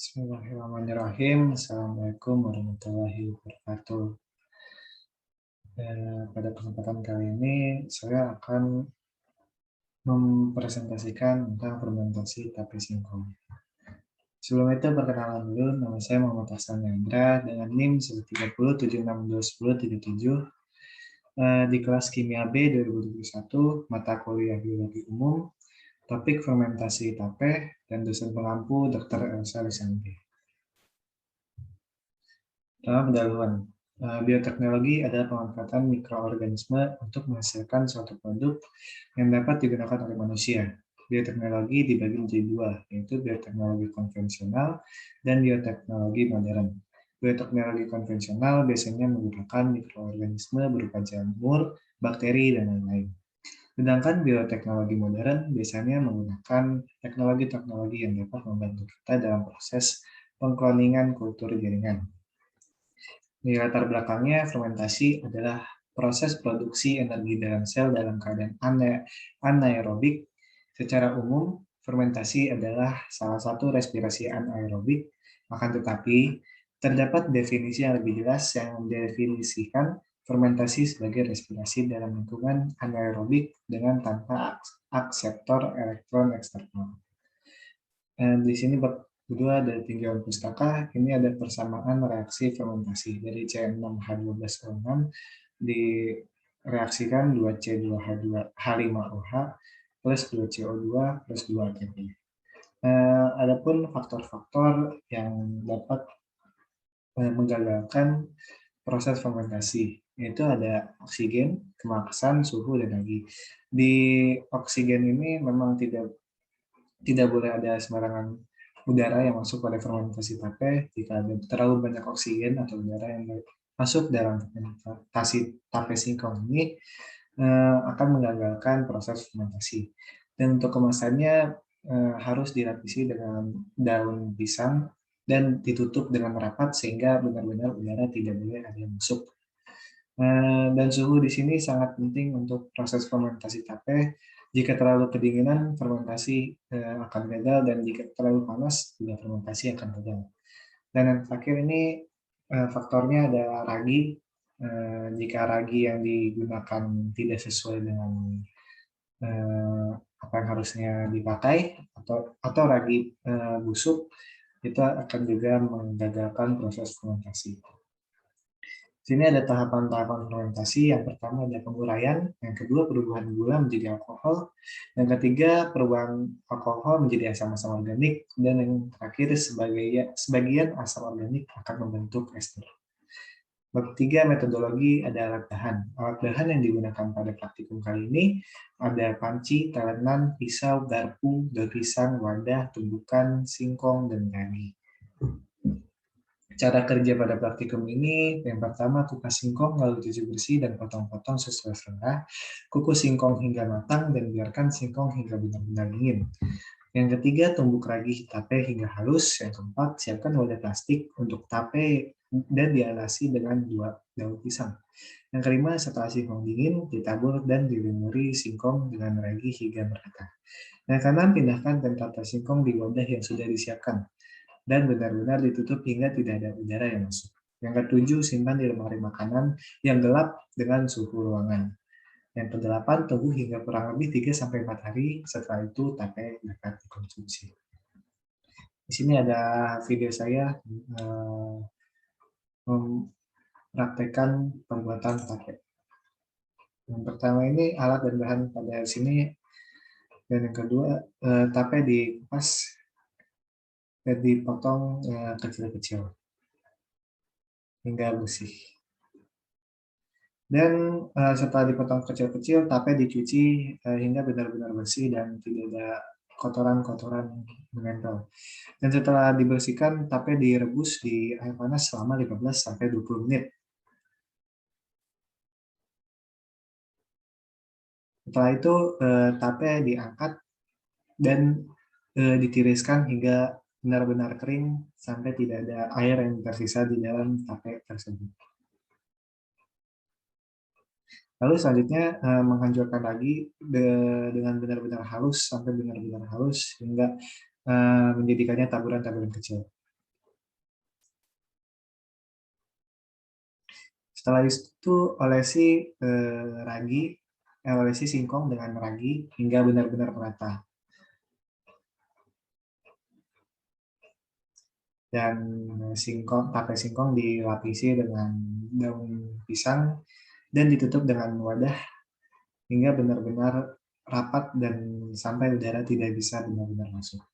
Bismillahirrahmanirrahim. Assalamualaikum warahmatullahi wabarakatuh. Pada kesempatan kali ini, saya akan mempresentasikan tentang fermentasi tape singkong. Sebelum itu, perkenalan dulu. Nama saya Muhammad Hasan Yandra dengan NIM 130762137 di kelas Kimia B 2021, mata kuliah Biologi Umum, topik fermentasi tape, dan dosen pengampu Dr. Elsa Lisandi. Dalam pendahuluan, bioteknologi adalah pemanfaatan mikroorganisme untuk menghasilkan suatu produk yang dapat digunakan oleh manusia. Bioteknologi dibagi menjadi dua, yaitu bioteknologi konvensional dan bioteknologi modern. Bioteknologi konvensional biasanya menggunakan mikroorganisme berupa jamur, bakteri, dan lain-lain. Sedangkan bioteknologi modern biasanya menggunakan teknologi-teknologi yang dapat membantu kita dalam proses pengkloningan kultur jaringan. Di latar belakangnya, fermentasi adalah proses produksi energi dalam sel dalam keadaan anaerobik. Secara umum, fermentasi adalah salah satu respirasi anaerobik, akan tetapi terdapat definisi yang lebih jelas yang mendefinisikan fermentasi sebagai respirasi dalam lingkungan anaerobik dengan tanpa akseptor elektron eksternal. Di sini kedua dari tinjauan pustaka, ini ada persamaan reaksi fermentasi dari C6H12O6 direaksikan 2C2H5OH plus 2CO2 plus 2 ATP. Adapun faktor-faktor yang dapat menggagalkan proses fermentasi, yaitu ada oksigen, kemaksan, suhu, dan lagi. Di oksigen ini memang tidak boleh ada sembarangan udara yang masuk pada fermentasi tape. Jika ada terlalu banyak oksigen atau udara yang masuk dalam fermentasi tape singkong ini akan menggagalkan proses fermentasi. Dan untuk kemasannya harus dilapisi dengan daun pisang dan ditutup dengan rapat sehingga benar-benar udara tidak boleh ada yang masuk. Dan suhu di sini sangat penting untuk proses fermentasi tape. Jika terlalu kedinginan, fermentasi akan gagal, dan jika terlalu panas, juga fermentasi akan gagal. Dan yang terakhir ini faktornya ada ragi. Jika ragi yang digunakan tidak sesuai dengan apa yang harusnya dipakai, atau ragi busuk, itu akan juga menggagalkan proses fermentasi. Di sini ada tahapan-tahapan fermentasi. Yang pertama ada penguraian, yang kedua perubahan gula menjadi alkohol, yang ketiga perubahan alkohol menjadi asam-asam organik, dan yang terakhir sebagian asam organik akan membentuk ester. Bab 3, metodologi, ada alat bahan. Alat bahan yang digunakan pada praktikum kali ini ada panci, telenan, pisau, garpu, daun pisang, wadah, tumbukan, singkong, dan ragi. Cara kerja pada praktikum ini, yang pertama kupas singkong lalu cuci bersih dan potong-potong sesuai selera. Kukus singkong hingga matang dan biarkan singkong hingga benar-benar dingin. Yang ketiga, tumbuk ragi tape hingga halus. Yang keempat, siapkan wadah plastik untuk tape dan dialasi dengan 2 daun pisang. Yang kelima, setelah singkong dingin, ditabur dan dilumuri singkong dengan ragi hingga merata. Yang keenam, pindahkan tata singkong di wadah yang sudah disiapkan dan benar-benar ditutup hingga tidak ada udara yang masuk. Yang ketujuh, simpan di lemari makanan yang gelap dengan suhu ruangan. Yang kedelapan, tunggu hingga kurang lebih 3-4 hari, setelah itu tape dapat dikonsumsi. Di sini ada video saya mempraktekkan pembuatan tape. Yang pertama ini alat dan bahan pada sini, dan yang kedua tape dikupas dan dipotong kecil-kecil hingga bersih. Dan setelah dipotong kecil-kecil, tape dicuci hingga benar-benar bersih dan tidak ada kotoran-kotoran menempel. Dan setelah dibersihkan, tape direbus di air panas selama 15-20 menit. Setelah itu tape diangkat dan ditiriskan hingga benar-benar kering sampai tidak ada air yang tersisa di dalam tape tersebut. Lalu selanjutnya menghancurkan lagi dengan benar-benar halus sampai benar-benar halus hingga menjadikannya taburan-taburan kecil. Setelah itu olesi olesi singkong dengan ragi hingga benar-benar merata. Dan tape singkong dilapisi dengan daun pisang dan ditutup dengan wadah hingga benar-benar rapat dan sampai udara tidak bisa benar-benar masuk.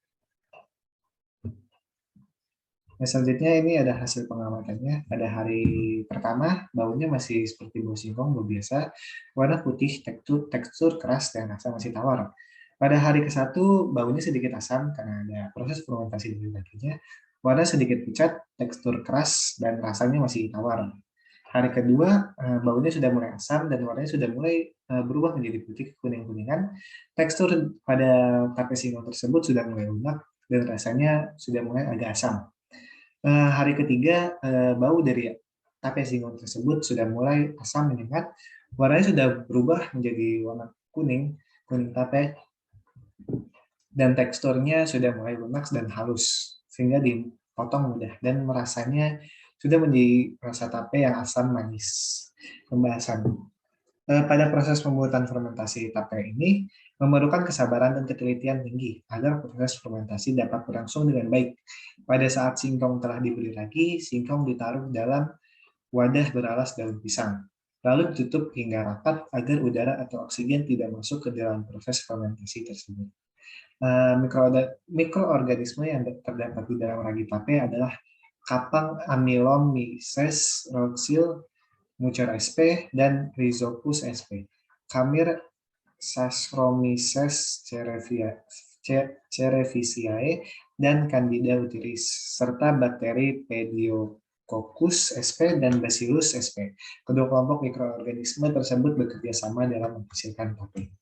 Nah, selanjutnya ini ada hasil pengamatannya. Pada hari pertama, baunya masih seperti bau singkong, bau biasa. Warna putih, tekstur keras, dan rasa masih tawar. Pada hari ke-1, baunya sedikit asam karena ada proses fermentasi di dagingnya. Warna sedikit pucat, tekstur keras, dan rasanya masih tawar. Hari kedua, baunya sudah mulai asam dan warnanya sudah mulai berubah menjadi putih kuning-kuningan. Tekstur pada tape singkong tersebut sudah mulai lunak dan rasanya sudah mulai agak asam. Hari ketiga, bau dari tape singkong tersebut sudah mulai asam menyengat, warnanya sudah berubah menjadi warna kuning, kuning tape, dan teksturnya sudah mulai lunak dan halus, sehingga dipotong mudah, dan rasanya sudah menjadi rasa tape yang asam manis. Pembahasan. Pada proses pembuatan fermentasi tape ini memerlukan kesabaran dan ketelitian tinggi agar proses fermentasi dapat berlangsung dengan baik. Pada saat singkong telah dibeli lagi, singkong ditaruh dalam wadah beralas daun pisang, lalu ditutup hingga rapat agar udara atau oksigen tidak masuk ke dalam proses fermentasi tersebut. Mikroorganisme yang terdapat di dalam ragi tape adalah kapang Amylomyces roxil, Mucor sp, dan Rhizopus sp. Kamir Saccharomyces cerevisiae dan Candida utilis, serta bakteri Pediococcus sp dan Bacillus sp. Kedua kelompok mikroorganisme tersebut bekerja sama dalam menghasilkan tape.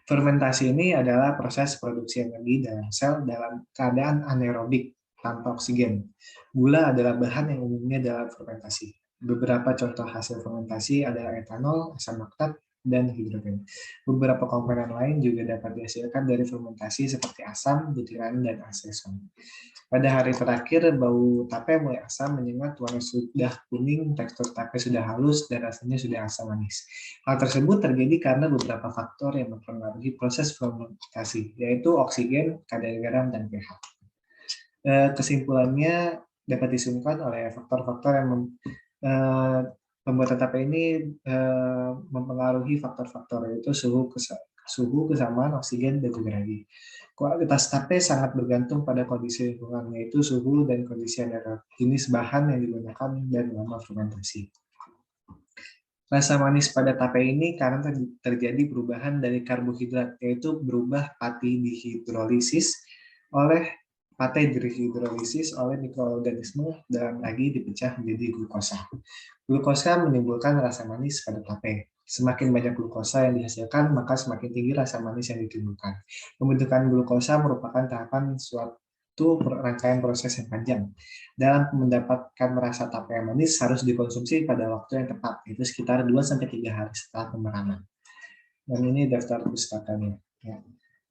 Fermentasi ini adalah proses produksi energi dalam sel dalam keadaan anaerobik tanpa oksigen. Gula adalah bahan yang umumnya dalam fermentasi. Beberapa contoh hasil fermentasi adalah etanol, asam laktat, dan hidrogen. Beberapa komponen lain juga dapat dihasilkan dari fermentasi seperti asam, butiran, dan aseton. Pada hari terakhir, bau tape mulai asam, menyengat, warna sudah kuning, tekstur tape sudah halus, dan rasanya sudah asam manis. Hal tersebut terjadi karena beberapa faktor yang mempengaruhi proses fermentasi, yaitu oksigen, kadar garam, dan pH. Kesimpulannya dapat disimpulkan oleh faktor-faktor yang pembuatan tape ini mempengaruhi faktor-faktor, yaitu suhu, kesamaan, oksigen, dan juga ragi. Kualitas tape sangat bergantung pada kondisi lingkungan, yaitu suhu dan kondisi anaerob, jenis bahan yang digunakan, dan lama fermentasi. Rasa manis pada tape ini karena terjadi perubahan dari karbohidrat, yaitu berubah pati dihidrolisis oleh mikroorganisme dalam ragi dipecah menjadi glukosa. Glukosa menimbulkan rasa manis pada tape. Semakin banyak glukosa yang dihasilkan, maka semakin tinggi rasa manis yang ditimbulkan. Pembentukan glukosa merupakan tahapan suatu rangkaian proses yang panjang. Dalam mendapatkan rasa tape yang manis harus dikonsumsi pada waktu yang tepat, yaitu sekitar 2-3 hari setelah pemeraman. Dan ini daftar pustakanya. Ya.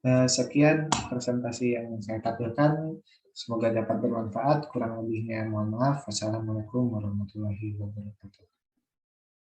Sekian presentasi yang saya tampilkan. Semoga dapat bermanfaat. Kurang lebihnya mohon maaf. Wassalamualaikum warahmatullahi wabarakatuh.